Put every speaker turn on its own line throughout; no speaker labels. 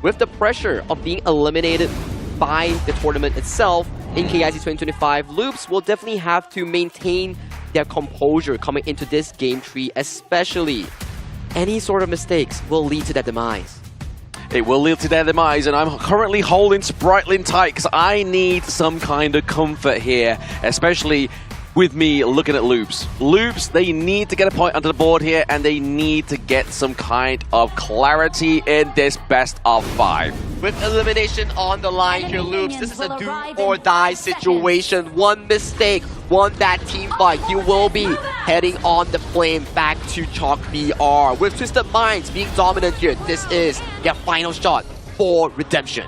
with the pressure of being eliminated by the tournament itself in KIC2025, Loops will definitely have to maintain their composure coming into this game tree, especially any sort of mistakes will lead to their demise.
It will lead to their demise, and I'm currently holding Spritelin tight because I need some kind of comfort here, especially with me looking at Loops. Loops, they need to get a point onto the board here, and they need to get some kind of clarity in this best of 5.
With elimination on the line here, Loops, this is a do or die situation. One mistake, one bad team fight, you will be heading on the plane back to Chalk BR. With Twisted Minds being dominant here, this is their final shot for redemption.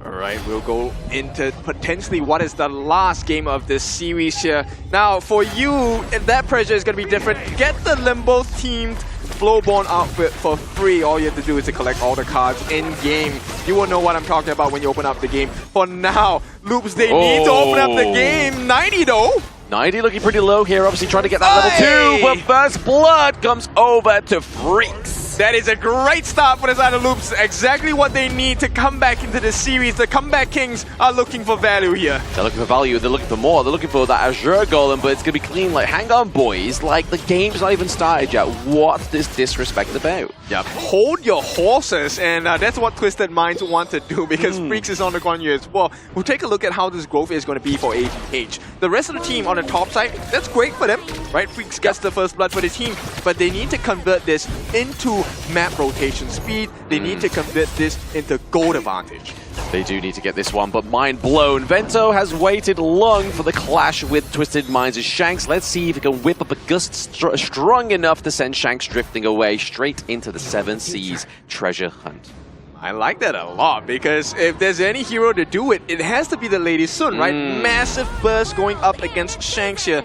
Alright, we'll go into potentially what is the last game of this series here. Now, for you, that pressure is going to be different. Get the Limbo-themed Flowborn outfit for free. All you have to do is to collect all the cards in-game. You will know what I'm talking about when you open up the game. For now, Loops, they need to open up the game. 90 though.
90 looking pretty low here, obviously trying to get that level 2, but First Blood comes over to Freaks.
That is a great start for the side of Loops. Exactly what they need to come back into the series. The comeback kings are looking for value here.
They're looking for value, they're looking for more, they're looking for that Azure Golem, but it's going to be clean. Like, hang on, boys. Like, the game's not even started yet. What's this disrespect about?
Yeah, hold your horses, and that's what Twisted Minds want to do, because Freaks is on the ground here as well. We'll take a look at how this growth is going to be for AGH. The rest of the team on the top side, that's great for them, right? Freaks gets the first blood for the team, but they need to convert this into map rotation speed. They need to convert this into gold advantage.
They do need to get this one, but mind blown. Vento has waited long for the clash with Twisted Minds' Shanks. Let's see if he can whip up a gust strong enough to send Shanks drifting away straight into the 7 Seas treasure hunt.
I like that a lot, because if there's any hero to do it, it has to be the Lady Sun, right? Massive burst going up against Shanks here.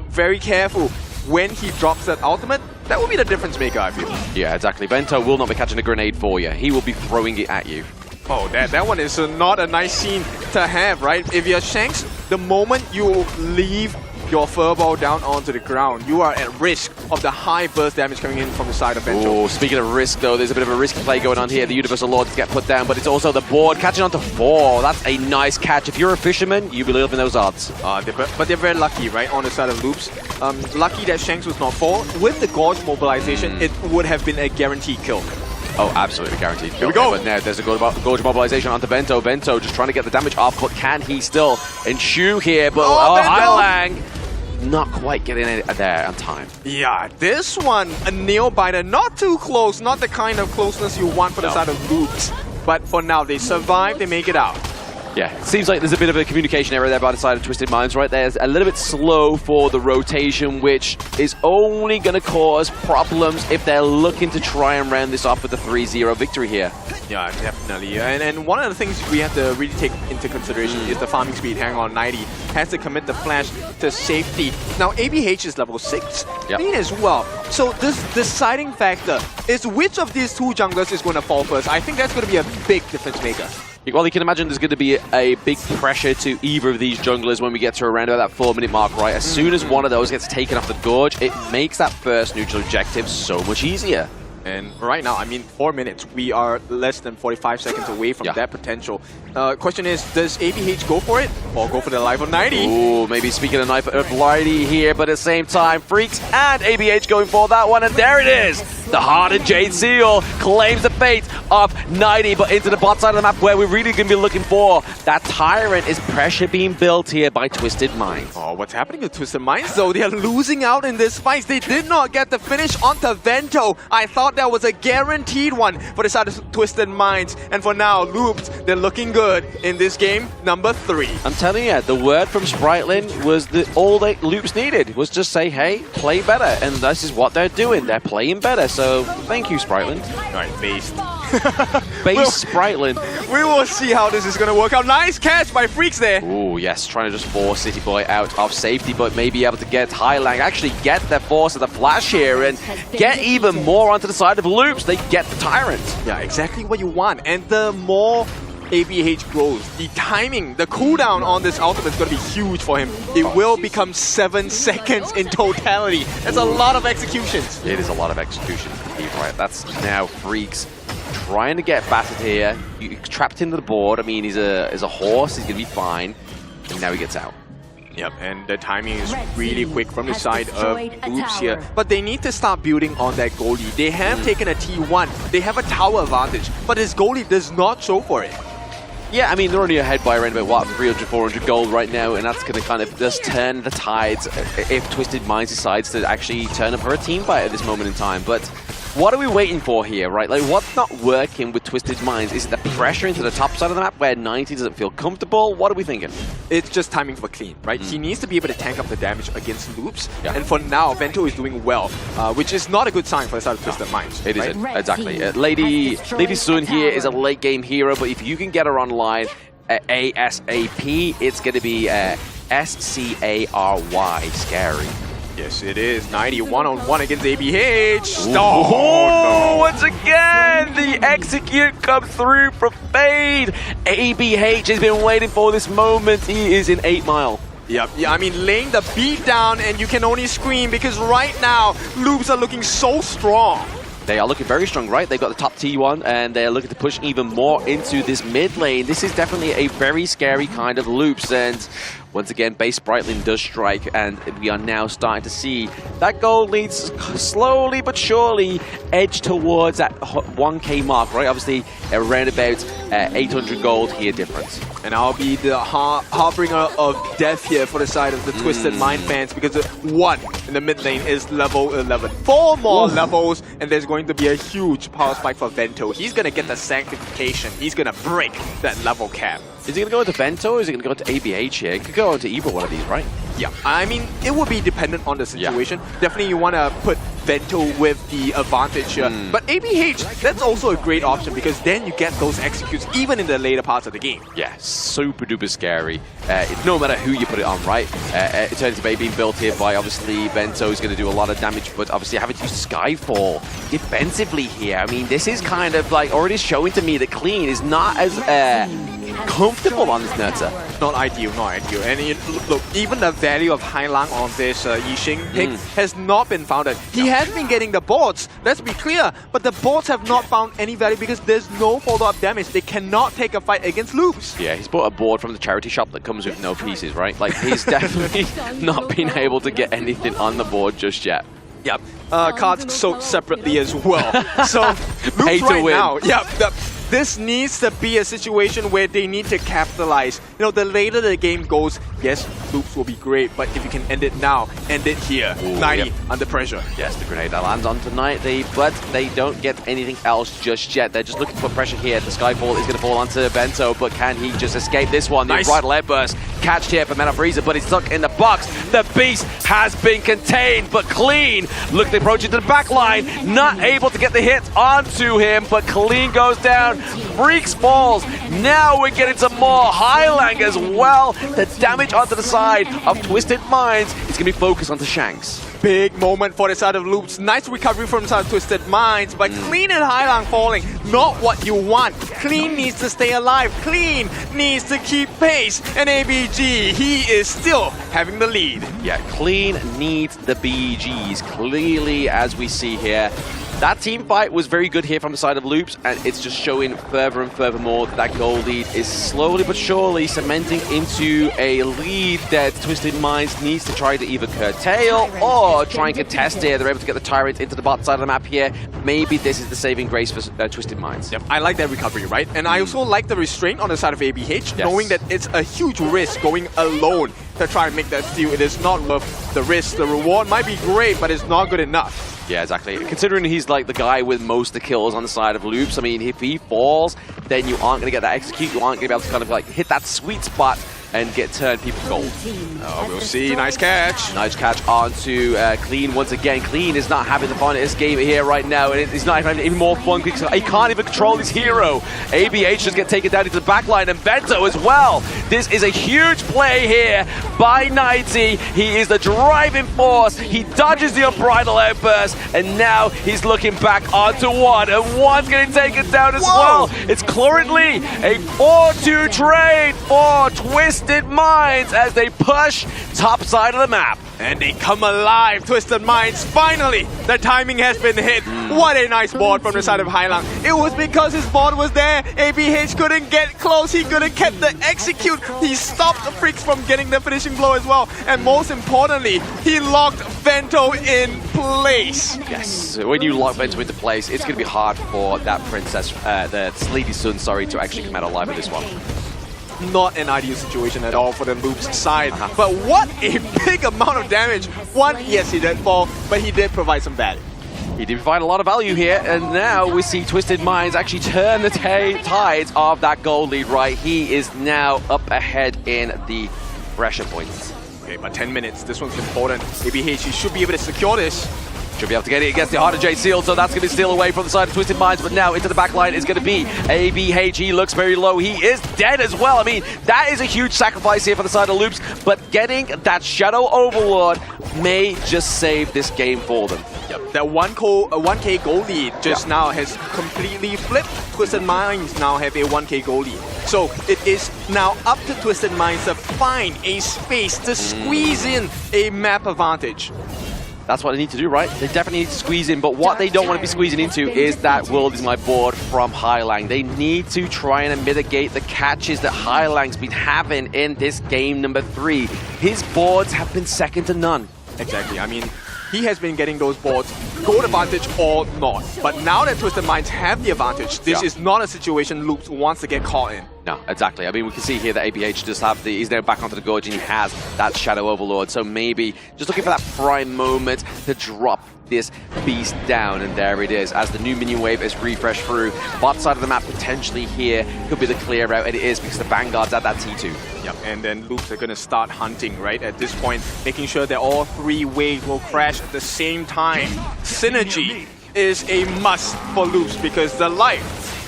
Very careful when he drops that ultimate. That will be the difference maker, I feel.
Yeah, exactly. Vento will not be catching a grenade for you. He will be throwing it at you.
Oh, that one is not a nice scene to have, right? If you're Shanks, the moment you leave your furball down onto the ground, you are at risk of the high burst damage coming in from the side of Vento.
Oh, speaking of risk, though, there's a bit of a risky play going on here. The Universal Lords get put down, but it's also the board catching on to 4. That's a nice catch. If you're a fisherman, you believe in those odds.
But they're very lucky, right, on the side of Loops. Lucky that Shanks was not fall. With the Gorge mobilization, it would have been a guaranteed kill.
Oh, absolutely guaranteed kill.
Here we go.
But now there's a Gorge mobilization onto Vento. Vento just trying to get the damage off, but can he still ensue here? But Highlang not quite getting it there on time.
Yeah, this one, a nail biter, not too close, not the kind of closeness you want for the side of Loops. But for now, they survive, they make it out.
Yeah, seems like there's a bit of a communication error there by the side of Twisted Minds right there. It's a little bit slow for the rotation, which is only going to cause problems if they're looking to try and round this off with a 3-0 victory here.
Yeah, definitely. And one of the things we have to really take into consideration is the farming speed. Hang on, 90 has to commit the flash to safety. Now, ABH is level 6, Clean as well. So this deciding factor is which of these two junglers is going to fall first. I think that's going to be a big difference maker.
Well, you can imagine there's going to be a big pressure to either of these junglers when we get to around about that 4-minute mark, right? As soon as one of those gets taken off the Gorge, it makes that first neutral objective so much easier.
And right now, I mean, 4 minutes, we are less than 45 seconds away from that potential. Question is, does ABH go for it or go for the life of 90?
Ooh, maybe speaking of knife of 90 here, but at the same time, Freaks and ABH going for that one, and there it is! The Hardened Jade Seal claims the fate of 90, but into the bot side of the map where we're really going to be looking for that Tyrant. Is pressure being built here by Twisted Minds?
Oh, what's happening with Twisted Minds though? They are losing out in this fight. They did not get the finish onto Vento. I thought that was a guaranteed one for the side of Twisted Minds. And for now, Loops, they're looking good in this game, number 3.
I'm telling you, the word from Spritelin was that all that Loops needed was just say, hey, play better. And this is what they're doing. They're playing better. So thank you, Spritelin.
All right, based.
Base Spritelin.
We will see how this is going to work out. Nice catch by Freaks there.
Ooh, yes, trying to just force City Boy out of safety, but maybe able to get Highlang, actually get their force of the flash here and get even more onto the side of Loops. They get the Tyrant.
Yeah, exactly what you want. And the more ABH grows, the timing, the cooldown on this ultimate is going to be huge for him. It will become 7 seconds in totality. That's a lot of executions.
It is a lot of execution. Right, that's now Freaks trying to get battered here. Trapped into the board. I mean, he's a horse. He's going to be fine. And now he gets out.
Yep, and the timing is really quick from the side of Oops here. But they need to start building on that goalie. They have taken a T1. They have a tower advantage. But his goalie does not show for it.
Yeah, I mean, they're only ahead by around about, what, 300, 400 gold right now, and that's going to kind of just turn the tides if Twisted Minds decides to actually turn up for a team fight at this moment in time. But what are we waiting for here, right? Like, what's not working with Twisted Minds? Is it the pressure into the top side of the map where 90 doesn't feel comfortable? What are we thinking?
It's just timing for Clean, right? He needs to be able to tank up the damage against loops. Yeah. And for now, Vento is doing well, which is not a good sign for the side of Twisted Minds.
It
right?
isn't, exactly. Lady Sun here is a late game hero, but if you can get her online ASAP, it's going to be SCARY, scary.
Yes, it is. 90 1-on-1 against ABH.
No. Once again, the execute comes through from Fade. ABH has been waiting for this moment. He is in 8 Mile.
Yep, yeah, I mean, laying the beat down, and you can only scream because right now, Loops are looking so strong.
They are looking very strong, right? They've got the top T1, and they're looking to push even more into this mid lane. This is definitely a very scary kind of Loops, and once again, base Brightling does strike, and we are now starting to see that gold leads slowly but surely edge towards that 1K mark, right? Obviously, around about 800 gold here difference.
And I'll be the harbinger of death here for the side of the Twisted Mind fans, because the 1 in the mid lane is level 11. 4 more levels, and there's going to be a huge power spike for Vento. He's going to get the sanctification. He's going to break that level cap.
Is he going to go into Vento, or is he going to go into ABH here? He could go into either one of these, right?
Yeah, I mean, it would be dependent on the situation. Yeah. Definitely you want to put Vento with the advantage here. But ABH, that's also a great option, because then you get those executes even in the later parts of the game.
Yeah, super duper scary. No matter who you put it on, right? Eternity Bay being built here by, obviously, Vento is going to do a lot of damage, but obviously having to use Skyfall defensively here. I mean, this is kind of like already showing to me that Clean is not as comfortable on this Nurture.
Not ideal, not ideal. And look, even the value of Hailang on this Yixing pick has not been founded. He has been getting the boards, let's be clear, but the boards have not found any value because there's no follow-up damage. They cannot take a fight against Loops.
Yeah, he's bought a board from the charity shop that comes with no pieces, right? Like, he's definitely not been able to get anything on the board just yet.
Yep. Cards sold separately as well. So, Loops
Pay to
right
win.
now, this needs to be a situation where they need to capitalize. You know, the later the game goes, yes, Loops will be great, but if you can end it now, end it here. Ooh, 90 under pressure.
Yes, the grenade that lands on tonight, but they don't get anything else just yet. They're just looking for pressure here. The Skyfall is going to fall onto Bento, but can he just escape this one?
Nice.
The Bridal Airburst catched here for Meta Freezer, but he's stuck in the box. The beast has been contained, but Clean look to approach into the back line, not able to get the hit onto him, but Clean goes down. Freaks falls. Now we're getting some more Hailang as well. The damage onto the side of Twisted Minds is going to be focused onto Shanks.
Big moment for the side of Loops. Nice recovery from the side of Twisted Minds, but Clean and Hailang falling, not what you want. Clean needs to stay alive. Clean needs to keep pace. And ABG, he is still having the lead.
Yeah, Clean needs the BGs. Clearly, as we see here, that team fight was very good here from the side of Loops, and it's just showing further and further more that gold lead is slowly but surely cementing into a lead that Twisted Minds needs to try to either curtail or try and contest here. They're able to get the Tyrant into the bottom side of the map here. Maybe this is the saving grace for Twisted Minds.
Yep, I like that recovery, right? And I also like the restraint on the side of ABH, knowing that it's a huge risk going alone to try and make that steal. It is not worth the risk. The reward might be great, but it's not good enough.
Yeah, exactly. Considering he's like the guy with most of the kills on the side of Loops, I mean, if he falls, then you aren't going to get that execute. You aren't going to be able to kind of like hit that sweet spot and get turned people gold.
Oh, we'll see. Nice catch.
Nice catch onto Clean once again. Clean is not having the fun in this game here right now, and it's not having any more fun because he can't even control his hero. ABH just get taken down into the backline, and Bento as well. This is a huge play here by 90. He is the driving force. He dodges the Unbridled Outburst, and now he's looking back onto one, and one's getting taken down as well. It's currently a 4-2 trade for Twist Twisted Minds as they push top side of the map.
And they come alive, Twisted Minds. Finally, the timing has been hit. What a nice board from the side of HIGHLIGHTS. It was because his board was there. ABH couldn't get close. He couldn't get the execute. He stopped the Freaks from getting the finishing blow as well. And most importantly, he locked Vento in place.
Yes, when you lock Vento into place, it's going to be hard for that princess, the Lady Sun, sorry, to actually come out alive in this one.
Not an ideal situation at all for the Loops side. But what a big amount of damage. One, yes, he did fall, but he did provide some value.
He did provide a lot of value here, and now we see Twisted Minds actually turn the tides of that gold lead, right? He is now up ahead in the pressure points.
Okay, but 10 minutes. This one's important. ABH, he should be able to secure this.
Should be able to get it against the Heart of Jade Seal, so that's going to steal away from the side of Twisted Minds, but now into the back line is going to be ABH. He looks very low. He is dead as well. I mean, that is a huge sacrifice here for the side of Loops, but getting that Shadow Overlord may just save this game for them.
Yep. That 1K goal lead just now has completely flipped. Twisted Minds now have a 1K goal lead. So it is now up to Twisted Minds to find a space to squeeze in a map advantage.
That's what they need to do, right? They definitely need to squeeze in, but what they don't want to be squeezing into is that World Is My Board from HIGHLIGHTS. They need to try and mitigate the catches that HIGHLIGHTS been having in this game number 3. His boards have been second to none.
Exactly. I mean, he has been getting those boards, gold advantage or not. But now that Twisted Minds have the advantage, this is not a situation Loops wants to get caught in.
No, exactly. I mean, we can see here that ABH does have he's now back onto the Gorge and he has that Shadow Overlord. So maybe just looking for that prime moment to drop this beast down. And there it is, as the new minion wave is refreshed through. Bot side of the map potentially here could be the clear route, and it is because the Vanguard's at that T2.
Yep, and then Loops are going to start hunting, right? At this point, making sure that all 3 waves will crash at the same time. Synergy is a must for Loops because the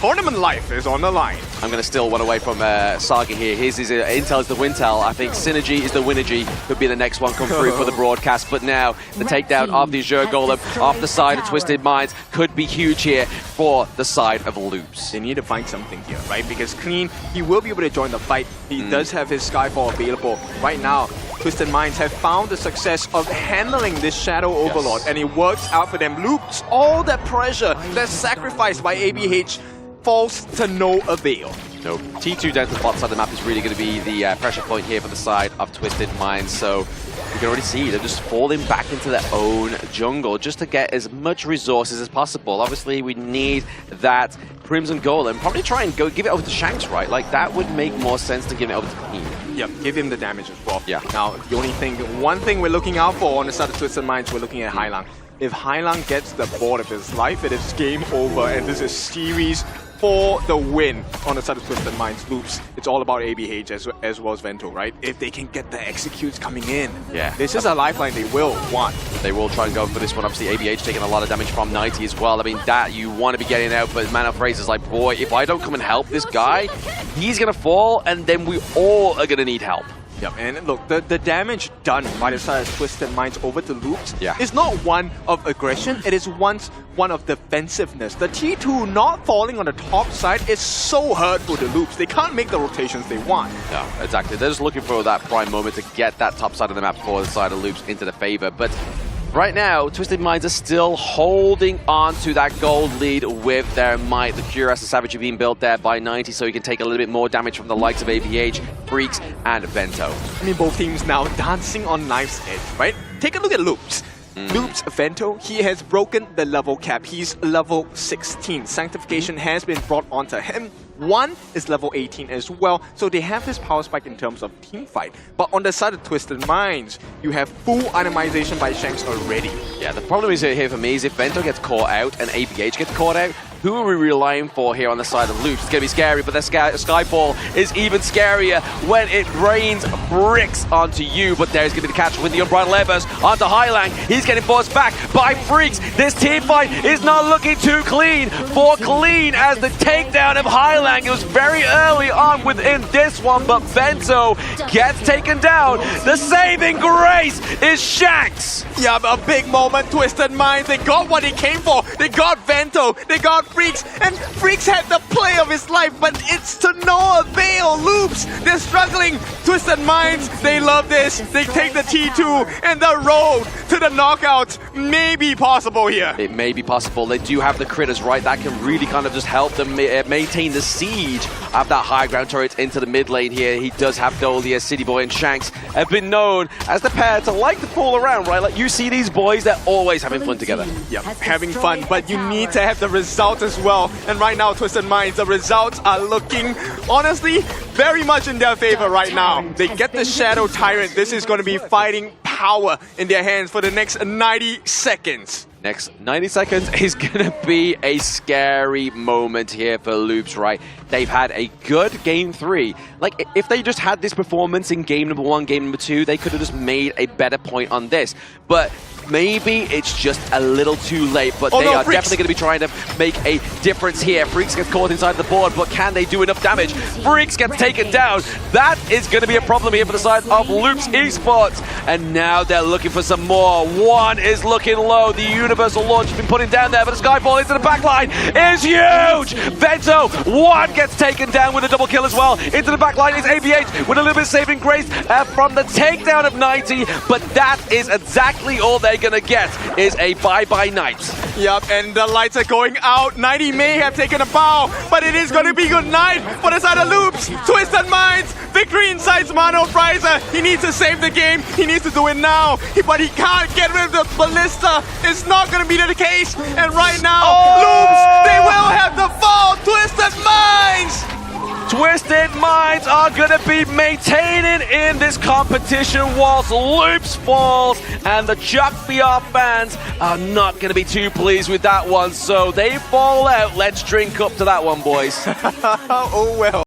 tournament life is on the line.
I'm going to steal one away from Saga here. His is Intel is the Wintel. I think Synergy is the Winergy. Could be the next one come through for the broadcast. But now the takedown of the Azure Golem off the side of Twisted Minds could be huge here for the side of Loops.
They need to find something here, right? Because Clean, he will be able to join the fight. He does have his Skyfall available. Right now, Twisted Minds have found the success of handling this Shadow Overlord, and it works out for them. Loops, all that pressure that's sacrificed by ABH falls to no avail.
No, T2 down to the bot side of the map is really going to be the pressure point here for the side of Twisted Minds. So you can already see they're just falling back into their own jungle just to get as much resources as possible. Obviously, we need that Crimson Golem. Probably try and give it over to Shanks, right? Like, that would make more sense to give it over to Keen.
Yep, give him the damage as well.
Yeah.
Now, the one thing we're looking out for on the side of Twisted Minds, we're looking at HIGHLIGHTS. If HIGHLIGHTS gets the board of his life, it is game over, and this is series for the win on the side of Twisted Minds. Loops, it's all about ABH as well as Vento, right? If they can get the executes coming in, this is a lifeline they will want.
They will try and go for this one. Obviously, ABH taking a lot of damage from 90 as well. I mean, that you want to be getting out, but Man of Fraser's like, boy, if I don't come and help this guy, he's going to fall, and then we all are going to need help.
Yep, and look, the damage done by the side of Twisted Minds over to Loops
Yeah.
is not one of aggression, it is one of defensiveness. The T2 not falling on the top side is so hurtful to Loops. They can't make the rotations they want.
No, exactly. They're just looking for that prime moment to get that top side of the map for the side of Loops into the favor. But right now, Twisted Minds are still holding on to that gold lead with their might. The Cuirass and Savage are being built there by 90, so you can take a little bit more damage from the likes of ABH, Freaks, and Vento.
I mean, both teams now dancing on knife's edge, right? Take a look at Loops. Loops, Vento, he has broken the level cap. He's level 16. Sanctification has been brought onto him. One is level 18 as well, so they have this power spike in terms of team fight. But on the side of Twisted Minds, you have full itemization by Shanks already.
Yeah, the problem is here for me is if Vento gets caught out and ABH gets caught out, who are we relying for here on the side of Loops? It's going to be scary, but the Skyfall is even scarier when it rains bricks onto you. But there's going to be the catch with the Unbridled Airbus onto HIGHLIGHTS. He's getting forced back by Freaks. This team fight is not looking too clean for Clean as the takedown of HIGHLIGHTS. It was very early on within this one, but Vento gets taken down. The saving grace is Shanks.
Yeah, a big moment, Twisted Minds. They got what they came for. They got Vento. They got Freaks. And Freaks had the play of his life, but it's to no avail. Loops, they're struggling Twisted Minds, they love this. They take the T2 and the road to the knockout may be possible here.
It may be possible. They do have the critters, right? That can really kind of just help them maintain the siege of that high ground turret into the mid lane here. He does have Dolly as City Boy, and Shanks have been known as the pair to like to fool around, right? Like you see these boys, they're always having fun together.
Yep, having fun, but you need to have the results as well. And right now, Twisted Minds, the results are looking, honestly, very much in their favor right now. They get the Shadow Tyrant. This is going to be fighting power in their hands for the next 90 seconds.
Next 90 seconds is going to be a scary moment here for Loops, right? They've had a good game 3. Like, if they just had this performance in game number 1, game number 2, they could have just made a better point on this. But maybe it's just a little too late, but they are definitely going to be trying to make a difference here. Freaks gets caught inside the board, but can they do enough damage? Freaks gets taken down. That is going to be a problem here for the side of Loops Esports. And now they're looking for some more. One is looking low. The Universal Launch has been put in down there, but a Skyfall into the backline is huge! Vento, one gets taken down with a double kill as well. Into the backline is ABH with a little bit of saving grace from the takedown of 90, but that is exactly all they're gonna get, is a bye-bye night.
Yep, and the lights are going out. 90 may have taken a bow, but it is gonna be good night for the side of Loops. Twisted Minds, victory inside Mano Fraser. He needs to save the game. He needs to do it now, but he can't get rid of the Ballista. It's not gonna be the case, and right now, Loops, they will have the fall. Twisted Minds!
Twisted Minds are going to be maintaining in this competition whilst Loops falls, and the Chuck BR fans are not going to be too pleased with that one, so they fall out. Let's drink up to that one, boys.
Oh well.